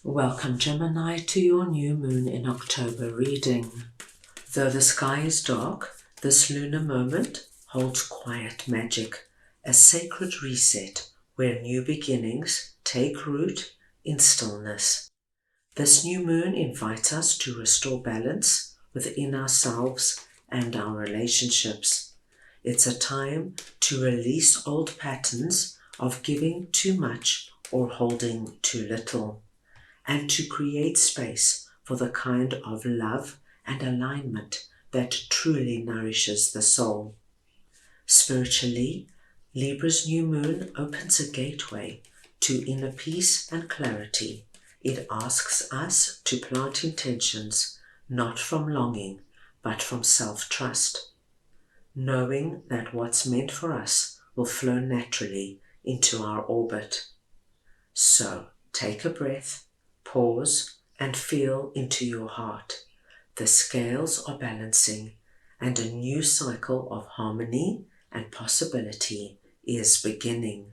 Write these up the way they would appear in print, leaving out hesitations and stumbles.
Welcome, Gemini, to your new moon in October reading. Though the sky is dark, this lunar moment holds quiet magic, a sacred reset where new beginnings take root in stillness. This new moon invites us to restore balance within ourselves and our relationships. It's a time to release old patterns of giving too much or holding too little, and to create space for the kind of love and alignment that truly nourishes the soul. Spiritually, Libra's new moon opens a gateway to inner peace and clarity. It asks us to plant intentions not from longing, but from self-trust, knowing that what's meant for us will flow naturally into our orbit. So, take a breath, pause, and feel into your heart. The scales are balancing, and a new cycle of harmony and possibility is beginning.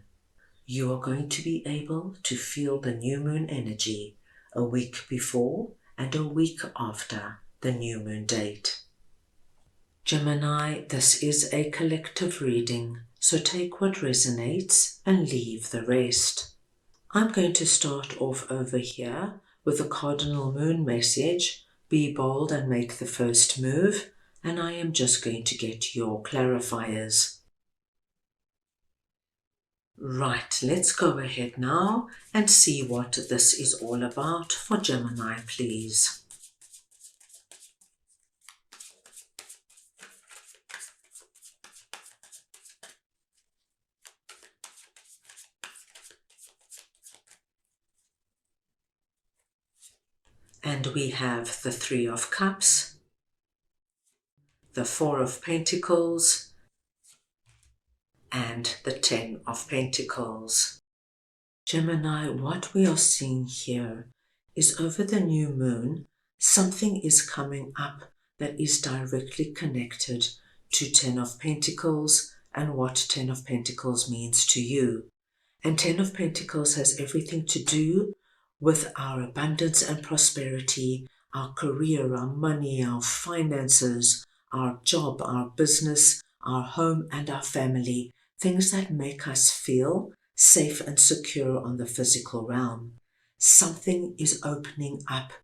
You are going to be able to feel the new moon energy a week before and a week after the new moon date. Gemini, this is a collective reading, so take what resonates and leave the rest. I'm going to start off over here with the cardinal moon message, be bold and make the first move, and I am just going to get your clarifiers. Right, let's go ahead now and see what this is all about for Gemini, please. And we have the Three of Cups, the Four of Pentacles, and the Ten of Pentacles. Gemini, what we are seeing here is over the new moon, something is coming up that is directly connected to Ten of Pentacles and what Ten of Pentacles means to you. And Ten of Pentacles has everything to do with our abundance and prosperity, our career, our money, our finances, our job, our business, our home and our family, things that make us feel safe and secure on the physical realm. Something is opening up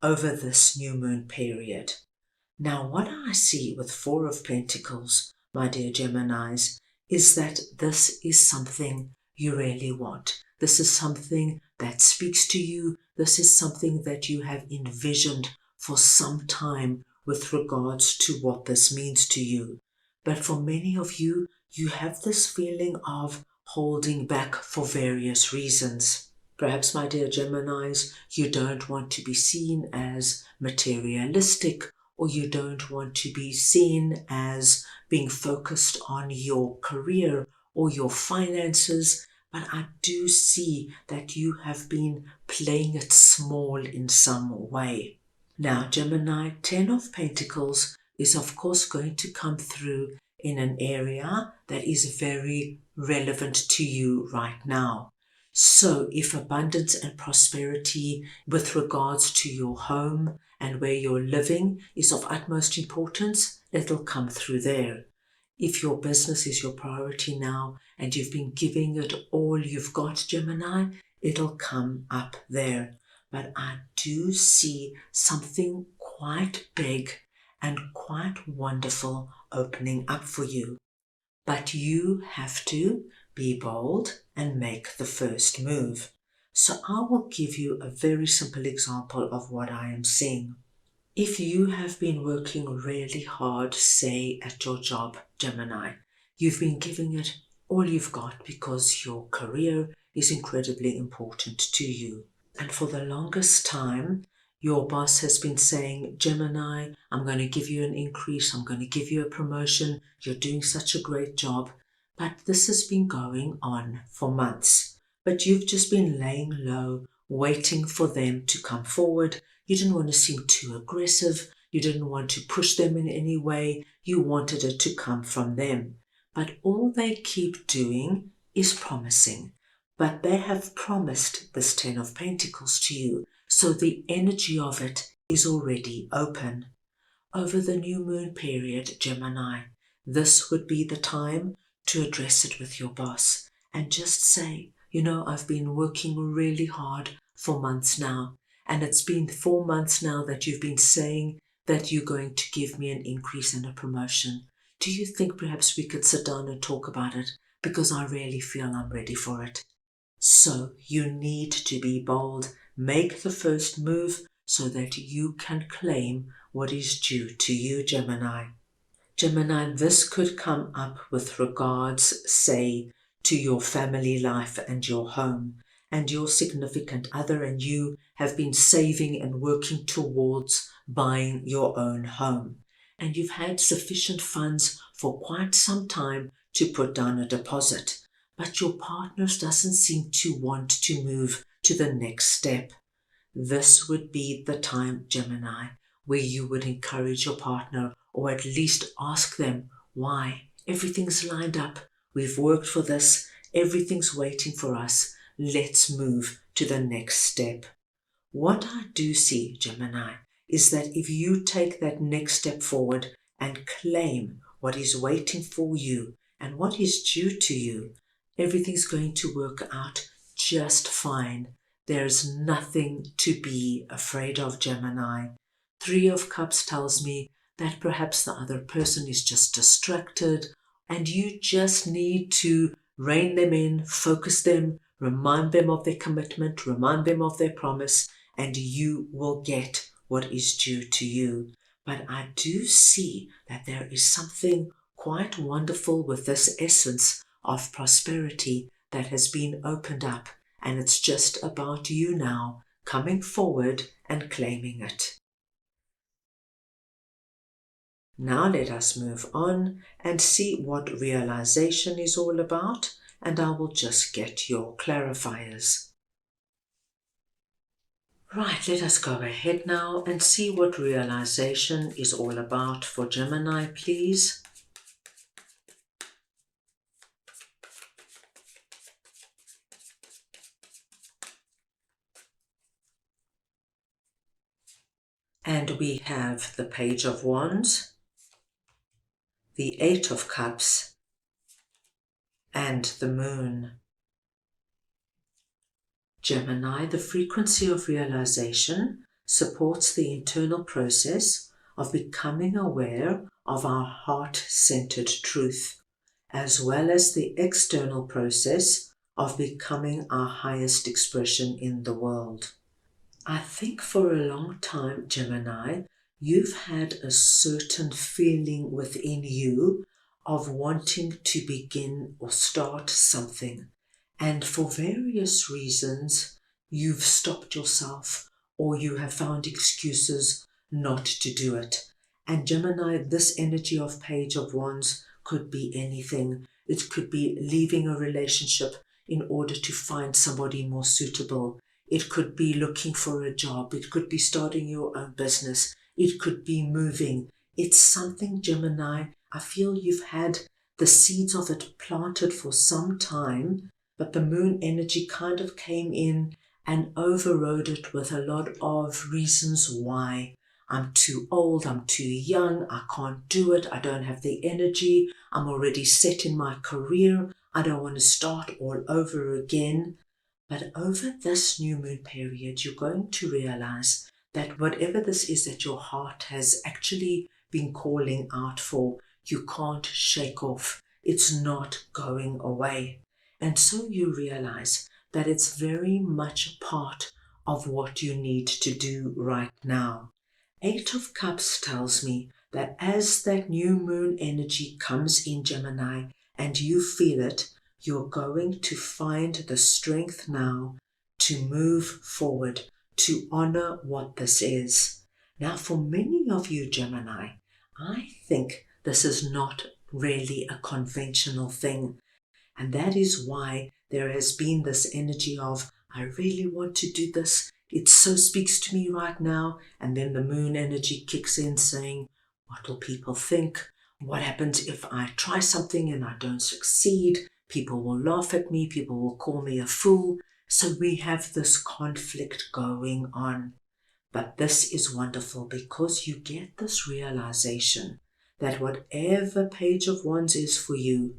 over this new moon period. Now, what I see with Four of Pentacles, my dear Geminis, is that this is something you really want. This is something that speaks to you. This is something that you have envisioned for some time with regards to what this means to you. But for many of you, you have this feeling of holding back for various reasons. Perhaps, my dear Geminis, you don't want to be seen as materialistic, or you don't want to be seen as being focused on your career or your finances. But I do see that you have been playing it small in some way. Now, Gemini, Ten of Pentacles is of course going to come through in an area that is very relevant to you right now. So if abundance and prosperity with regards to your home and where you're living is of utmost importance, it'll come through there. If your business is your priority now and you've been giving it all you've got, Gemini, it'll come up there. But I do see something quite big and quite wonderful opening up for you. But you have to be bold and make the first move. So I will give you a very simple example of what I am seeing. If you have been working really hard, say at your job, Gemini, you've been giving it all you've got because your career is incredibly important to you. And for the longest time, your boss has been saying, Gemini, I'm going to give you an increase, I'm going to give you a promotion, you're doing such a great job. But this has been going on for months. But you've just been laying low, waiting for them to come forward. You didn't want to seem too aggressive. You didn't want to push them in any way. You wanted it to come from them. But all they keep doing is promising. but they have promised this Ten of Pentacles to you, so the energy of it is already open. Over the new moon period, Gemini, this would be the time to address it with your boss and just say, I've been working really hard for months now, and it's been 4 months now that you've been saying that you're going to give me an increase and a promotion. Do you think perhaps we could sit down and talk about it? Because I really feel I'm ready for it. So you need to be bold. Make the first move so that you can claim what is due to you, Gemini. Gemini, this could come up with regards, say, to your family life and your home, and your significant other and you have been saving and working towards buying your own home. And you've had sufficient funds for quite some time to put down a deposit, but your partner doesn't seem to want to move to the next step. This would be the time, Gemini, where you would encourage your partner, or at least ask them why. Everything's lined up. We've worked for this. Everything's waiting for us. Let's move to the next step. What I do see, Gemini, is that if you take that next step forward and claim what is waiting for you and what is due to you, everything's going to work out just fine. There's nothing to be afraid of, Gemini. 3 of Cups tells me that perhaps the other person is just distracted and you just need to rein them in, focus them, remind them of their commitment, remind them of their promise, and you will get what is due to you. But I do see that there is something quite wonderful with this essence of prosperity that has been opened up, and it's just about you now coming forward and claiming it. Now let us move on and see what realization is all about, and I will just get your clarifiers. Right, let us go ahead now and see what realization is all about for Gemini, please. And we have the Page of Wands, the 8 of Cups, and the Moon. Gemini, the frequency of realization supports the internal process of becoming aware of our heart-centered truth, as well as the external process of becoming our highest expression in the world. I think for a long time, Gemini, you've had a certain feeling within you of wanting to begin or start something. And for various reasons, you've stopped yourself or you have found excuses not to do it. And Gemini, this energy of Page of Wands could be anything. It could be leaving a relationship in order to find somebody more suitable. It could be looking for a job. It could be starting your own business. It could be moving. It's something, Gemini, I feel you've had the seeds of it planted for some time, but the moon energy kind of came in and overrode it with a lot of reasons why. I'm too old, I'm too young, I can't do it, I don't have the energy, I'm already set in my career, I don't want to start all over again. But over this new moon period, you're going to realize that whatever this is that your heart has actually been calling out for, you can't shake off. It's not going away. And so you realize that it's very much a part of what you need to do right now. 8 of Cups tells me that as that new moon energy comes in, Gemini, and you feel it, you're going to find the strength now to move forward, to honor what this is. Now, for many of you, Gemini, I think this is not really a conventional thing. And that is why there has been this energy of, I really want to do this. It so speaks to me right now. And then the moon energy kicks in saying, what will people think? What happens if I try something and I don't succeed? People will laugh at me. People will call me a fool. So we have this conflict going on. But this is wonderful because you get this realization that whatever Page of Wands is for you,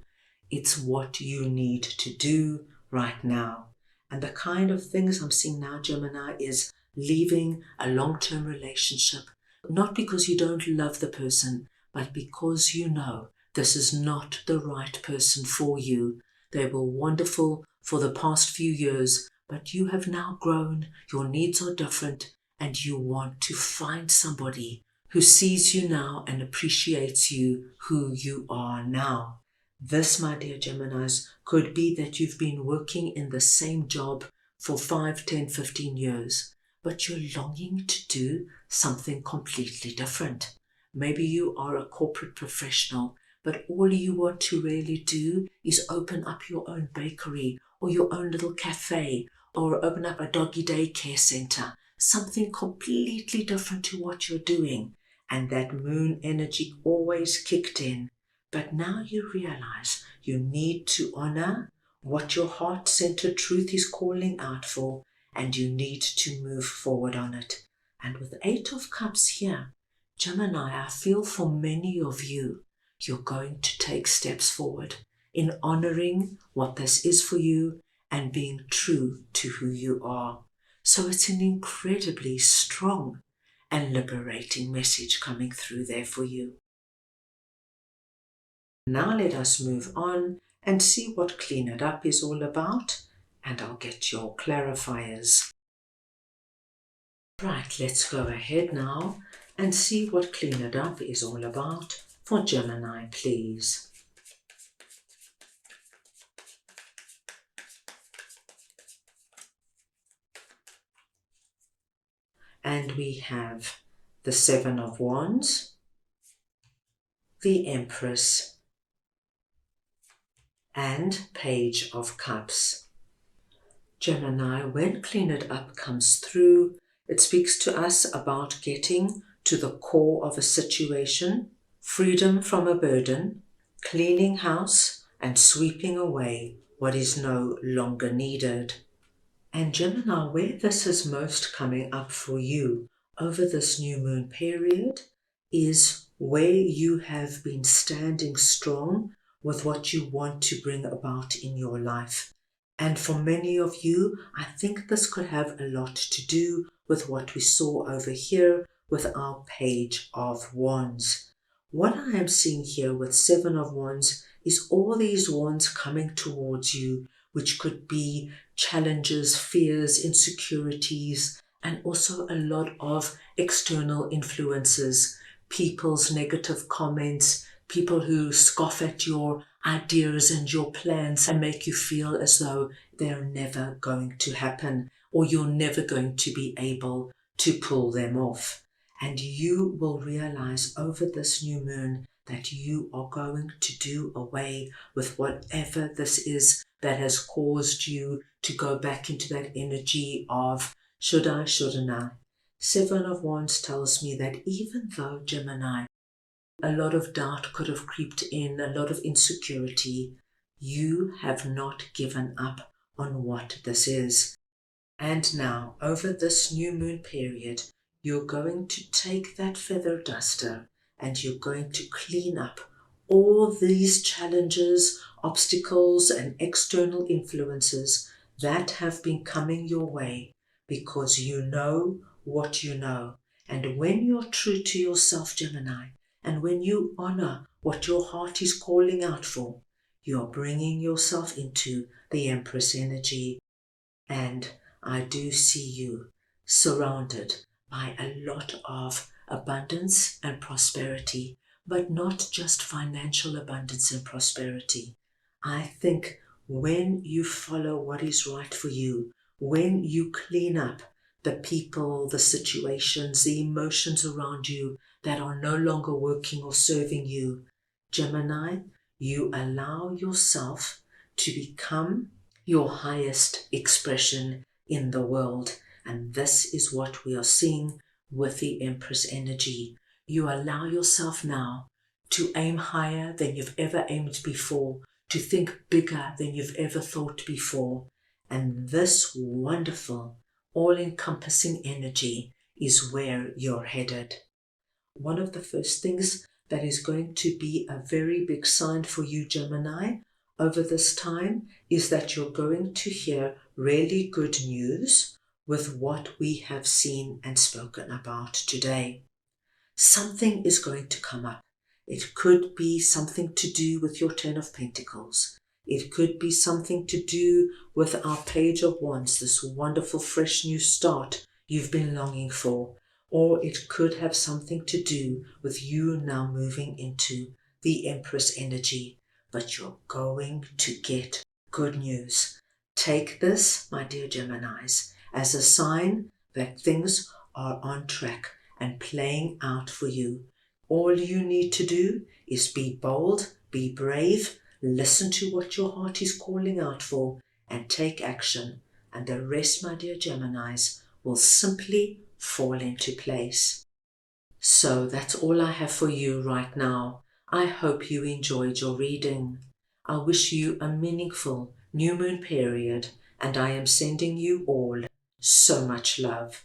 it's what you need to do right now. And the kind of things I'm seeing now, Gemini, is leaving a long-term relationship, not because you don't love the person, but because you know this is not the right person for you. They were wonderful for the past few years, but you have now grown, your needs are different, and you want to find somebody who sees you now and appreciates you who you are now. This, my dear Geminis, could be that you've been working in the same job for 5, 10, 15 years, but you're longing to do something completely different. Maybe you are a corporate professional, but all you want to really do is open up your own bakery or your own little cafe or open up a doggy daycare center, something completely different to what you're doing. And that moon energy always kicked in. But now you realize you need to honor what your heart-centered truth is calling out for, and you need to move forward on it. And with the Eight of Cups here, Gemini, I feel for many of you, you're going to take steps forward in honoring what this is for you and being true to who you are. So it's an incredibly strong and liberating message coming through there for you. Now let us move on and see what Clean It Up is all about, and I'll get your clarifiers. Right, let's go ahead now and see what Clean It Up is all about for Gemini, please. And we have the Seven of Wands, the Empress, and Page of Cups. Gemini, when Clean It Up comes through, it speaks to us about getting to the core of a situation, freedom from a burden, cleaning house, and sweeping away what is no longer needed. And Gemini, where this is most coming up for you over this new moon period is where you have been standing strong with what you want to bring about in your life. And for many of you, I think this could have a lot to do with what we saw over here with our Page of Wands. What I am seeing here with Seven of Wands is all these wands coming towards you, which could be challenges, fears, insecurities, and also a lot of external influences, people's negative comments, people who scoff at your ideas and your plans and make you feel as though they're never going to happen or you're never going to be able to pull them off. And you will realize over this new moon that you are going to do away with whatever this is that has caused you to go back into that energy of should I, shouldn't I? Seven of Wands tells me that even though, Gemini, a lot of doubt could have creeped in, a lot of insecurity, you have not given up on what this is. And now, over this new moon period, you're going to take that feather duster and you're going to clean up all these challenges, obstacles, and external influences that have been coming your way because you know what you know. And when you're true to yourself, Gemini, and when you honor what your heart is calling out for, you're bringing yourself into the Empress energy. And I do see you surrounded by a lot of abundance and prosperity, but not just financial abundance and prosperity. I think when you follow what is right for you, when you clean up the people, the situations, the emotions around you that are no longer working or serving you, Gemini, you allow yourself to become your highest expression in the world. And this is what we are seeing with the Empress energy. You allow yourself now to aim higher than you've ever aimed before, to think bigger than you've ever thought before. And this wonderful, all-encompassing energy is where you're headed. One of the first things that is going to be a very big sign for you, Gemini, over this time is that you're going to hear really good news with what we have seen and spoken about today. Something is going to come up. It could be something to do with your Ten of Pentacles. It could be something to do with our Page of Wands, this wonderful fresh new start you've been longing for. Or it could have something to do with you now moving into the Empress energy. But you're going to get good news. Take this, my dear Geminis, as a sign that things are on track and playing out for you. All you need to do is be bold, be brave, listen to what your heart is calling out for, and take action. And the rest, my dear Geminis, will simply fall into place. So that's all I have for you right now. I hope you enjoyed your reading. I wish you a meaningful new moon period, and I am sending you all so much love.